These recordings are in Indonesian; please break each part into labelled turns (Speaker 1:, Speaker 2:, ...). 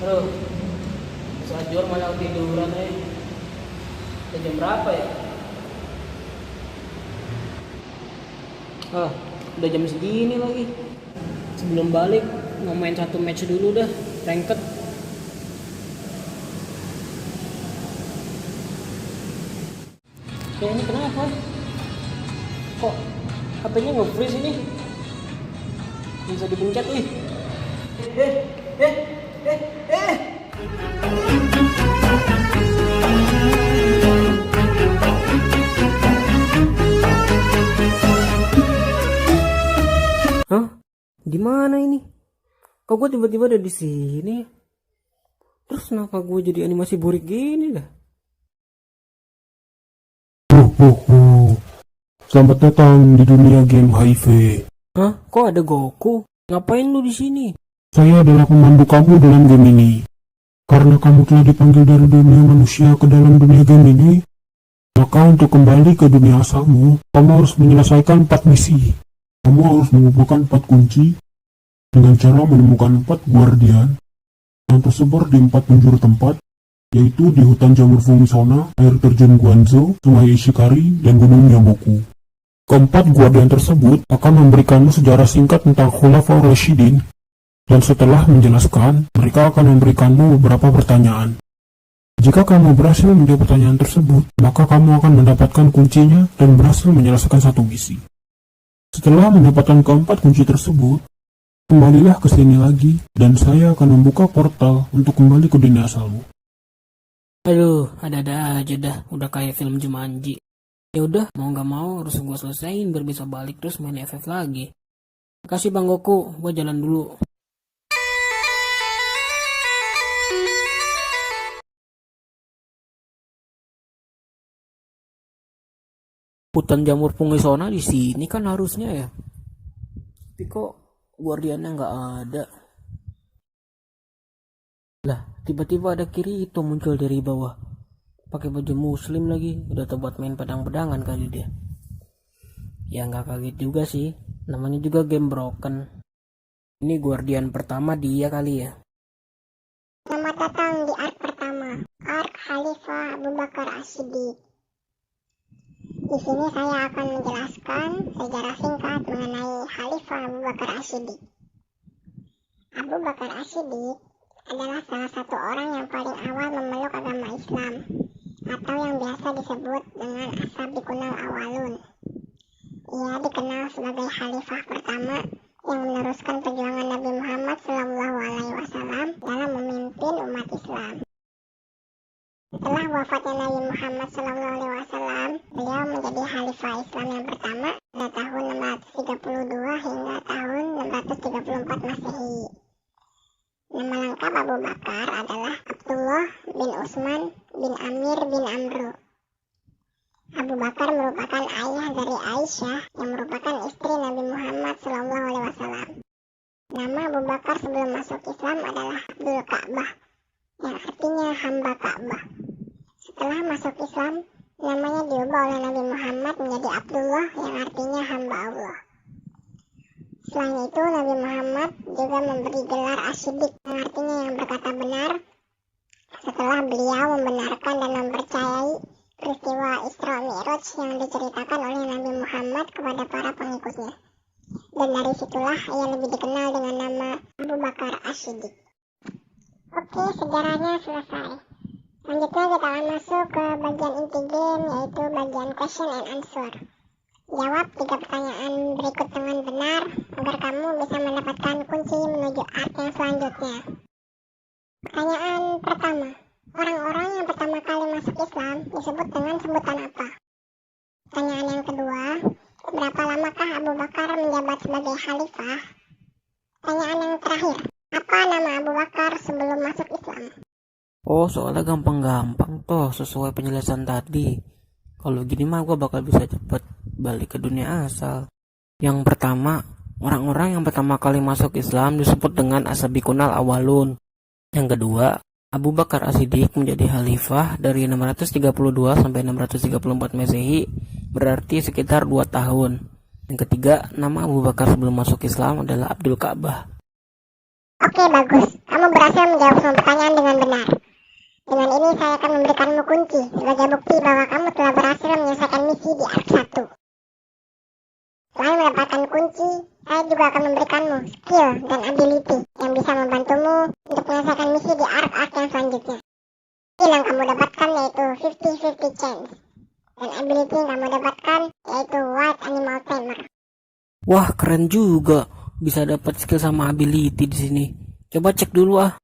Speaker 1: Aduh, saat jual malah tiduran Udah jam berapa ya? Ah, udah jam segini lagi. Sebelum balik, mau main satu match dulu dah, ranked. Ini kenapa? Kok HP-nya nge-freeze ini? Bisa dipencet nih. Eh, eh, eh, eh. Hah? Gimana ini? Kok gue tiba-tiba ada di sini? Terus kenapa gue jadi animasi burik gini dah?
Speaker 2: Selamat datang di dunia game HIV.
Speaker 1: Hah? Kok ada Goku? Ngapain lu di sini?
Speaker 2: Saya adalah pemandu kamu dalam game ini. Karena kamu telah dipanggil dari dunia manusia ke dalam dunia game ini, maka untuk kembali ke dunia asalmu, kamu harus menyelesaikan 4 misi. Kamu harus mengumpulkan 4 kunci dengan cara menemukan 4 guardian yang tersebar di 4 penjuru tempat, yaitu di hutan jamur Fumisona, air terjun Guanzo, sungai Ishikari, dan gunung Yaboku. Keempat guardian tersebut akan memberikanmu sejarah singkat tentang Khulafaur Rasyidin, dan setelah menjelaskan, mereka akan memberikanmu beberapa pertanyaan. Jika kamu berhasil menjawab pertanyaan tersebut, maka kamu akan mendapatkan kuncinya dan berhasil menyelesaikan satu misi. Setelah mendapatkan keempat kunci tersebut, kembalilah ke sini lagi, dan saya akan membuka portal untuk kembali ke dunia asalmu.
Speaker 1: Aduh, ada-ada aja dah. Udah kayak film Jumanji. Ya udah, mau nggak mau harus gue selesain biar bisa balik terus main FF lagi. Makasih Bang Goku, gue jalan dulu. Hutan jamur Pungisona di sini kan harusnya ya. Tapi kok guardiannya nggak ada. Lah, tiba-tiba ada kiri itu muncul dari bawah. Pakai baju muslim lagi, udah buat main pedang-pedangan kali dia. Ya nggak kaget juga sih, namanya juga game broken. Ini guardian pertama dia kali ya.
Speaker 3: Selamat datang di arc pertama, arc Khalifah Abu Bakar As-Siddiq. Di sini saya akan menjelaskan sejarah singkat mengenai Khalifah Abu Bakar As-Siddiq. Abu Bakar As-Siddiq adalah salah satu orang yang paling awal memeluk agama Islam, atau yang biasa disebut dengan As-Sabiqunal Awalun. Ia dikenal sebagai khalifah pertama yang meneruskan perjuangan Nabi Muhammad SAW dalam memimpin umat Islam. Setelah wafatnya Nabi Muhammad SAW, beliau menjadi khalifah Islam yang pertama pada tahun 632 hingga tahun 634 Masehi. Nama lengkap Abu Bakar adalah Abdullah bin Utsman bin Amir bin Amru. Abu Bakar merupakan ayah dari Aisyah yang merupakan istri Nabi Muhammad SAW. Nama Abu Bakar sebelum masuk Islam adalah Abdul Ka'bah, yang artinya hamba Ka'bah. Setelah masuk Islam, namanya diubah oleh Nabi Muhammad menjadi Abdullah, yang artinya hamba Allah. Selain itu, Nabi Muhammad juga memberi gelar As-Siddiq, yang artinya yang berkata benar, setelah beliau membenarkan dan mempercayai peristiwa Isra Mi'raj yang diceritakan oleh Nabi Muhammad kepada para pengikutnya. Dan dari situlah ia lebih dikenal dengan nama Abu Bakar As-Siddiq. Oke, sejarahnya selesai. Selanjutnya kita akan masuk ke bagian inti game, yaitu bagian question and answer. Jawab 3 pertanyaan berikut dengan benar agar kamu bisa mendapatkan kunci menuju arc yang selanjutnya. Pertanyaan pertama, orang-orang yang pertama kali masuk Islam disebut dengan sebutan apa? Pertanyaan yang kedua, berapa lamakah Abu Bakar menjabat sebagai khalifah? Pertanyaan yang terakhir, apa nama Abu Bakar sebelum masuk Islam?
Speaker 1: Oh, soalnya gampang-gampang toh sesuai penjelasan tadi. Kalau gini mah gue bakal bisa cepet balik ke dunia asal. Yang pertama, orang-orang yang pertama kali masuk Islam disebut dengan As-Sabiqunal Awalun. Yang kedua, Abu Bakar As-Siddiq menjadi khalifah dari 632 sampai 634 Masehi, berarti sekitar 2 tahun. Yang ketiga, nama Abu Bakar sebelum masuk Islam adalah Abdul Ka'bah.
Speaker 3: Oke, bagus. Kamu berhasil menjawab semua pertanyaan dengan benar. Dengan ini saya akan memberikanmu kunci sebagai bukti bahwa kamu telah berhasil menyelesaikan misi di Ark 1. Selain mendapatkan kunci, saya juga akan memberikanmu skill dan ability yang bisa membantumu untuk menyelesaikan misi di Ark yang selanjutnya. Skill yang kamu dapatkan yaitu 50-50 chance. Dan ability yang kamu dapatkan yaitu Wild Animal Tamer.
Speaker 1: Wah, keren juga. Bisa dapat skill sama ability di sini. Coba cek dulu ah.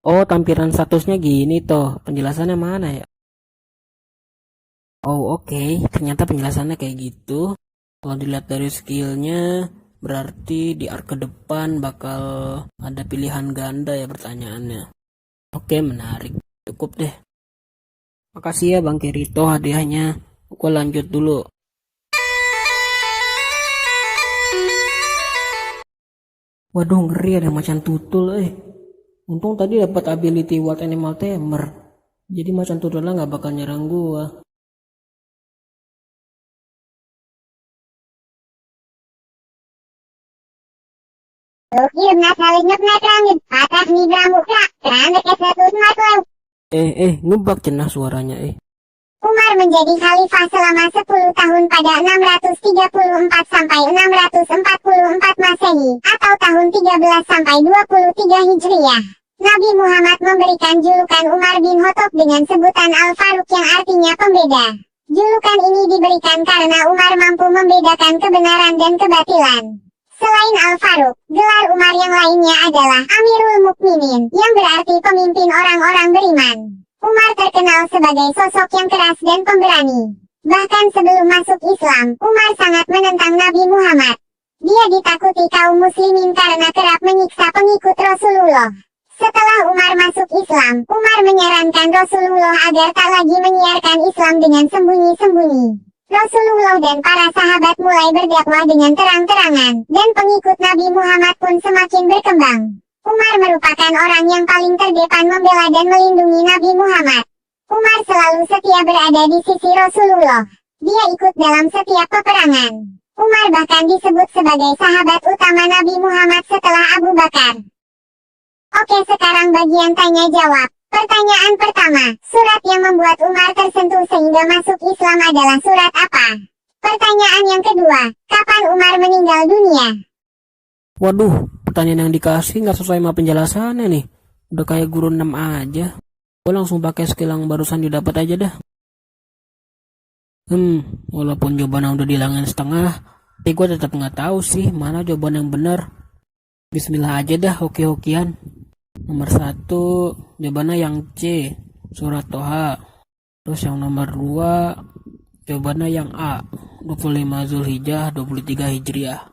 Speaker 1: Oh, tampilan statusnya gini toh. Penjelasannya mana ya? Oh, oke. Ternyata penjelasannya kayak gitu. Kalau dilihat dari skillnya, berarti di arc ke depan bakal ada pilihan ganda ya pertanyaannya. Oke, menarik. Cukup deh. Makasih ya Bang Kirito hadiahnya. Gue lanjut dulu. Waduh, ngeri ada macan tutul Untung tadi dapat ability Wild Animal Tamer. Jadi macan tutulnya nggak bakal nyerang gua. Ngebak cenah suaranya
Speaker 3: Umar menjadi khalifah selama 10 tahun pada 634 sampai 644 Masehi, atau tahun 13 sampai 23 Hijriah. Nabi Muhammad memberikan julukan Umar bin Khattab dengan sebutan Al-Faruq yang artinya pembeda. Julukan ini diberikan karena Umar mampu membedakan kebenaran dan kebatilan. Selain Al-Faruq, gelar Umar yang lainnya adalah Amirul Mukminin, yang berarti pemimpin orang-orang beriman. Umar terkenal sebagai sosok yang keras dan pemberani. Bahkan sebelum masuk Islam, Umar sangat menentang Nabi Muhammad. Dia ditakuti kaum muslimin karena kerap menyiksa pengikut Rasulullah. Setelah Umar masuk Islam, Umar menyarankan Rasulullah agar tak lagi menyiarkan Islam dengan sembunyi-sembunyi. Rasulullah dan para sahabat mulai berdakwah dengan terang-terangan, dan pengikut Nabi Muhammad pun semakin berkembang. Umar merupakan orang yang paling terdepan membela dan melindungi Nabi Muhammad. Umar selalu setia berada di sisi Rasulullah. Dia ikut dalam setiap peperangan. Umar bahkan disebut sebagai sahabat utama Nabi Muhammad setelah Abu Bakar. Oke, sekarang bagian tanya jawab. Pertanyaan pertama, surat yang membuat Umar tersentuh sehingga masuk Islam adalah surat apa? Pertanyaan yang kedua, kapan Umar meninggal dunia?
Speaker 1: Waduh, pertanyaan yang dikasih nggak sesuai sama penjelasannya nih. Udah kayak guru 6 aja. Gue langsung pakai skill yang barusan didapat aja dah. Walaupun jawabannya udah dihilangin setengah, tapi gue tetap nggak tahu sih mana jawaban yang benar. Bismillah aja dah, hoki-hokian. Nomor 1, jawabannya yang C, surat Toha. Terus yang nomor 2, jawabannya yang A, 25 Zulhijjah, 23 Hijriah.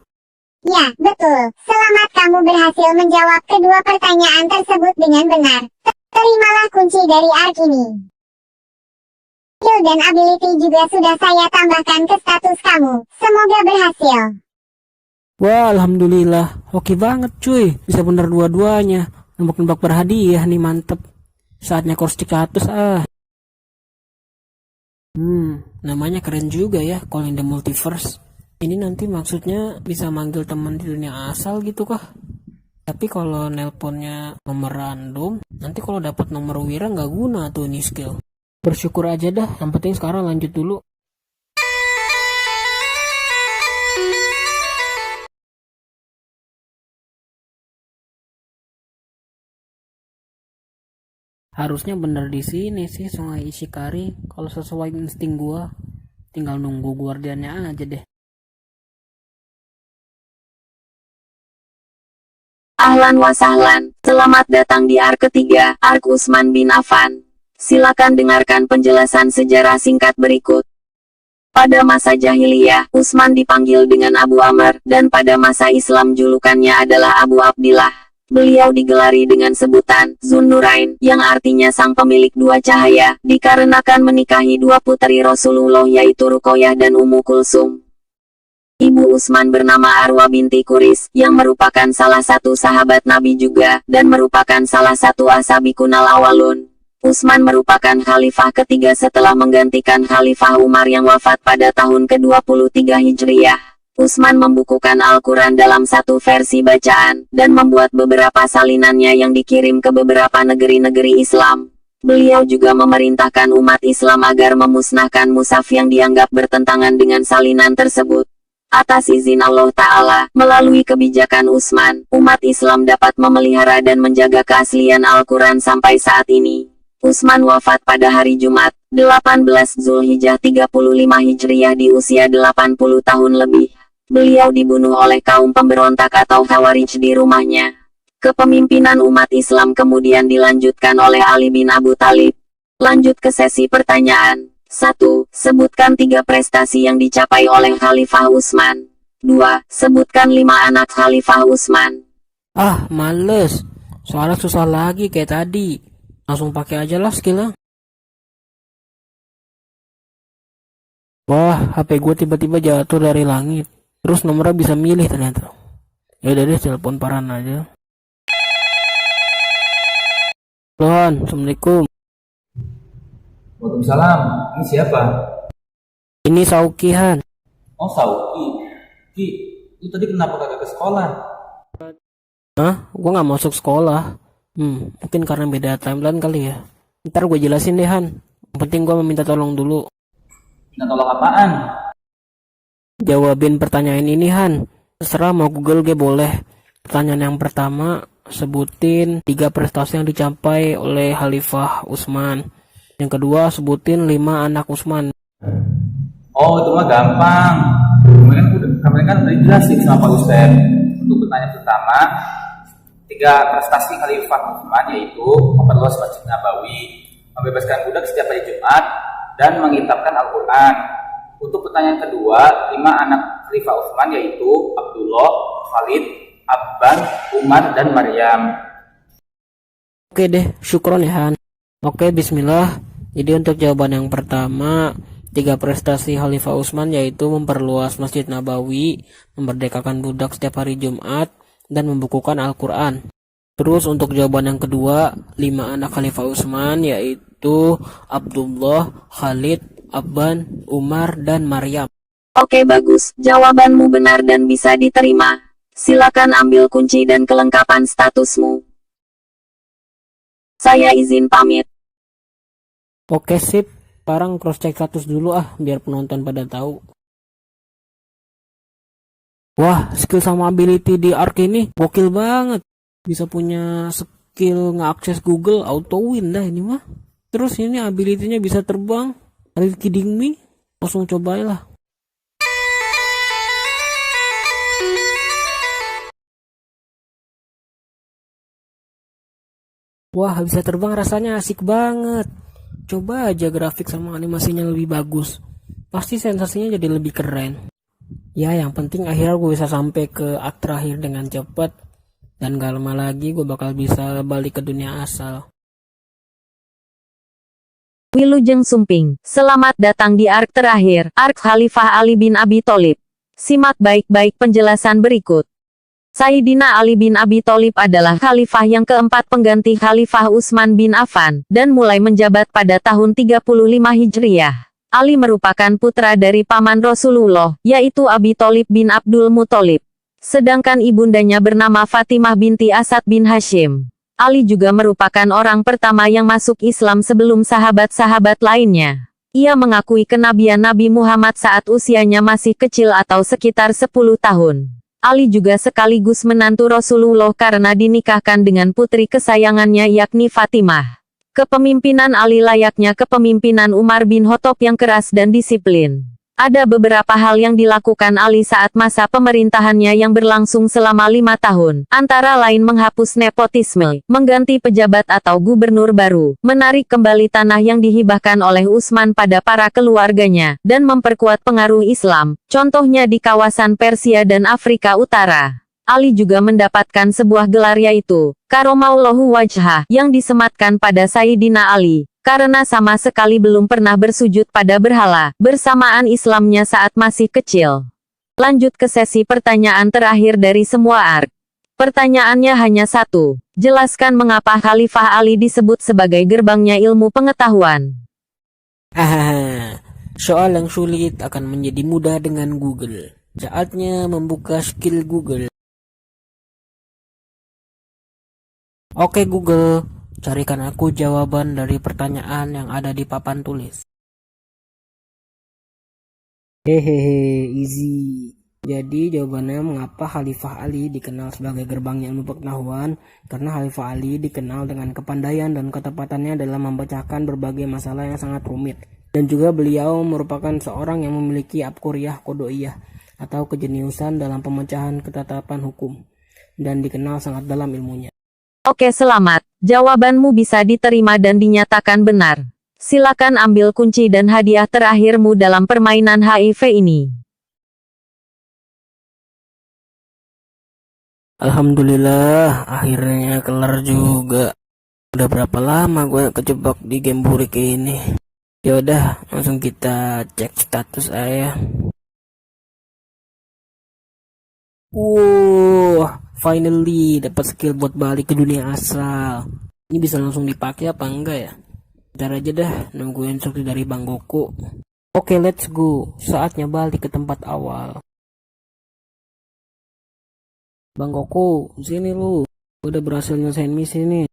Speaker 3: Ya, betul. Selamat, kamu berhasil menjawab kedua pertanyaan tersebut dengan benar. Terimalah kunci dari Ark ini. Skill dan ability juga sudah saya tambahkan ke status kamu. Semoga berhasil.
Speaker 1: Wah, alhamdulillah. Hoki banget cuy. Bisa bener dua-duanya. Nembak-nembak berhadiah nih, mantep. Saatnya course 100 namanya keren juga ya, Calling the Multiverse. Ini nanti maksudnya bisa manggil teman di dunia asal gitu kah? Tapi kalau nelponnya nomor random, nanti kalau dapat nomor Wira nggak guna tuh ini skill. Bersyukur aja dah, yang penting sekarang lanjut dulu. Harusnya bener di sini sih Sungai Ishikari. Kalau sesuai insting gua, tinggal nunggu guardiannya aja deh.
Speaker 4: Ahlan wa sahlan, selamat datang di Ark ketiga, Ark Utsman bin Affan. Silakan dengarkan penjelasan sejarah singkat berikut. Pada masa jahiliyah, Utsman dipanggil dengan Abu Amr, dan pada masa Islam julukannya adalah Abu Abdillah. Beliau digelari dengan sebutan Zunnurain, yang artinya sang pemilik dua cahaya, dikarenakan menikahi dua putri Rasulullah yaitu Ruqayyah dan Ummu Kulsum. Ibu Utsman bernama Arwa binti Quris, yang merupakan salah satu sahabat Nabi juga, dan merupakan salah satu ashabikunal awalun. Utsman merupakan khalifah ketiga setelah menggantikan Khalifah Umar yang wafat pada tahun ke-23 Hijriah. Utsman membukukan Al-Quran dalam satu versi bacaan, dan membuat beberapa salinannya yang dikirim ke beberapa negeri-negeri Islam. Beliau juga memerintahkan umat Islam agar memusnahkan mushaf yang dianggap bertentangan dengan salinan tersebut. Atas izin Allah Ta'ala, melalui kebijakan Utsman, umat Islam dapat memelihara dan menjaga keaslian Al-Quran sampai saat ini. Utsman wafat pada hari Jumat, 18 Zulhijjah 35 Hijriah di usia 80 tahun lebih. Beliau dibunuh oleh kaum pemberontak atau Khawarij di rumahnya. Kepemimpinan umat Islam kemudian dilanjutkan oleh Ali bin Abu Thalib. Lanjut ke sesi pertanyaan. 1. Sebutkan 3 prestasi yang dicapai oleh Khalifah Utsman. 2. Sebutkan 5 anak Khalifah Utsman.
Speaker 1: Ah, males. Soalnya susah lagi kayak tadi. Langsung pakai aja lah skillnya. Wah, HP gue tiba-tiba jatuh dari langit. Terus nomornya bisa milih ternyata. Ya udah deh, telepon Paran aja. Lohan, Assalamualaikum.
Speaker 5: Waalaikumsalam. Ini siapa?
Speaker 1: Ini Saukihan.
Speaker 5: Oh, Sauki. Ki, lu tadi kenapa kagak ke sekolah?
Speaker 1: Hah? Gue gak masuk sekolah. Mungkin karena beda timeline kali ya. Ntar gue jelasin deh, Han. Yang penting gue meminta tolong dulu.
Speaker 5: Minta tolong apaan?
Speaker 1: Jawabin pertanyaan ini, Han. Terserah mau Google gue boleh. Pertanyaan yang pertama, sebutin 3 prestasi yang dicapai oleh Khalifah Utsman. Yang kedua, sebutin 5 anak Utsman.
Speaker 5: Oh, itu mah gampang. Kemarin kan udah dijelasin sama Pak Ustaz. Untuk pertanyaan pertama, 3 prestasi Khalifah Utsman yaitu memperluas Masjid Nabawi, membebaskan budak setiap hari Jumat, dan mengitabkan Al-Quran. Untuk pertanyaan kedua, 5 anak Khalifah Utsman yaitu Abdullah, Khalid, Abban, Umar, dan Maryam.
Speaker 1: Oke deh, syukron ya, Han. Oke, bismillah. Jadi untuk jawaban yang pertama, 3 prestasi Khalifah Utsman yaitu memperluas Masjid Nabawi, memerdekakan budak setiap hari Jumat, dan membukukan Al-Quran. Terus untuk jawaban yang kedua, 5 anak Khalifah Utsman yaitu Abdullah, Khalid, Abban, Umar, dan Maryam.
Speaker 4: Oke, bagus. Jawabanmu benar dan bisa diterima. Silakan ambil kunci dan kelengkapan statusmu. Saya izin pamit.
Speaker 1: Oke, sip. Sekarang cross check status dulu biar penonton pada tahu. Wah, skill sama ability di Ark ini gokil banget. Bisa punya skill nge-akses Google auto win dah ini mah. Terus ini ability-nya bisa terbang. Are you kidding me? Langsung cobailah. Wah, bisa terbang rasanya asik banget. Coba aja grafik sama animasinya lebih bagus. Pasti sensasinya jadi lebih keren. Ya, yang penting akhirnya gue bisa sampai ke akt terakhir dengan cepat. Dan gak lama lagi gue bakal bisa balik ke dunia asal.
Speaker 4: Wilujeng Sumping, selamat datang di Ark terakhir, Ark Khalifah Ali bin Abi Thalib. Simak baik-baik penjelasan berikut. Sayyidina Ali bin Abi Thalib adalah khalifah yang keempat pengganti Khalifah Utsman bin Affan, dan mulai menjabat pada tahun 35 Hijriah. Ali merupakan putra dari paman Rasulullah, yaitu Abi Thalib bin Abdul Muthalib. Sedangkan ibundanya bernama Fatimah binti Asad bin Hashim. Ali juga merupakan orang pertama yang masuk Islam sebelum sahabat-sahabat lainnya. Ia mengakui kenabian Nabi Muhammad saat usianya masih kecil atau sekitar 10 tahun. Ali juga sekaligus menantu Rasulullah karena dinikahkan dengan putri kesayangannya yakni Fatimah. Kepemimpinan Ali layaknya kepemimpinan Umar bin Khattab yang keras dan disiplin. Ada beberapa hal yang dilakukan Ali saat masa pemerintahannya yang berlangsung selama 5 tahun, antara lain menghapus nepotisme, mengganti pejabat atau gubernur baru, menarik kembali tanah yang dihibahkan oleh Utsman pada para keluarganya, dan memperkuat pengaruh Islam, contohnya di kawasan Persia dan Afrika Utara. Ali juga mendapatkan sebuah gelar yaitu Karomallahu Wajhah yang disematkan pada Sayyidina Ali, karena sama sekali belum pernah bersujud pada berhala, bersamaan Islamnya saat masih kecil. Lanjut ke sesi pertanyaan terakhir dari semua Ark. Pertanyaannya hanya satu, jelaskan mengapa Khalifah Ali disebut sebagai gerbangnya ilmu pengetahuan.
Speaker 1: Soal yang sulit akan menjadi mudah dengan Google. Saatnya membuka skill Google. Oke Google, carikan aku jawaban dari pertanyaan yang ada di papan tulis. Hehehe, easy. Jadi jawabannya mengapa Khalifah Ali dikenal sebagai gerbangnya ilmu pengetahuan? Karena Khalifah Ali dikenal dengan kepandaian dan ketepatannya dalam memecahkan berbagai masalah yang sangat rumit. Dan juga beliau merupakan seorang yang memiliki abqariyah qadoiyah atau kejeniusan dalam pemecahan ketetapan hukum. Dan dikenal sangat dalam ilmunya.
Speaker 4: Oke, selamat. Jawabanmu bisa diterima dan dinyatakan benar. Silakan ambil kunci dan hadiah terakhirmu dalam permainan HIV ini.
Speaker 1: Alhamdulillah, akhirnya kelar juga. Udah berapa lama gue kejebak di game burik ini. Yaudah, langsung kita cek status saya. Wow, finally dapat skill buat balik ke dunia asal. Ini bisa langsung dipakai apa enggak ya? Ntar aja dah, nunggu instruksi dari Bang Goku. Oke, let's go. Saatnya balik ke tempat awal. Bang Goku, sini lu. Udah berhasil nyelesain misi nih.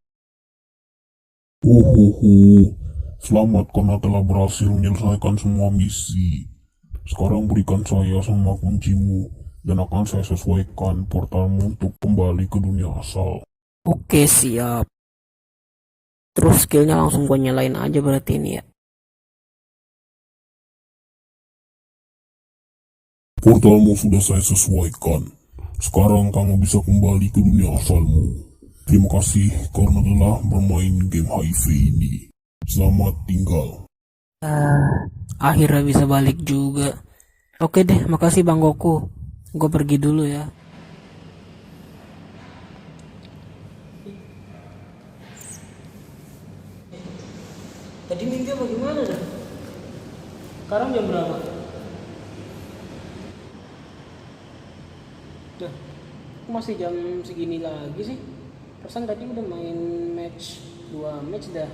Speaker 2: Selamat karena telah berhasil menyelesaikan semua misi. Sekarang berikan saya semua kuncimu dan akan saya sesuaikan portalmu untuk kembali ke dunia asal.
Speaker 1: Oke, siap. Terus skillnya langsung gue nyalain aja berarti ini ya.
Speaker 2: Portalmu sudah saya sesuaikan. Sekarang kamu bisa kembali ke dunia asalmu. Terima kasih karena telah bermain game HIV ini. Selamat tinggal.
Speaker 1: Akhirnya bisa balik juga. Oke deh, makasih Bang Goku. Gue pergi dulu ya. Tadi mimpi apa gimana dah? Sekarang jam berapa? Duh, kok masih jam segini lagi sih? Perasaan tadi udah main match 2 match dah.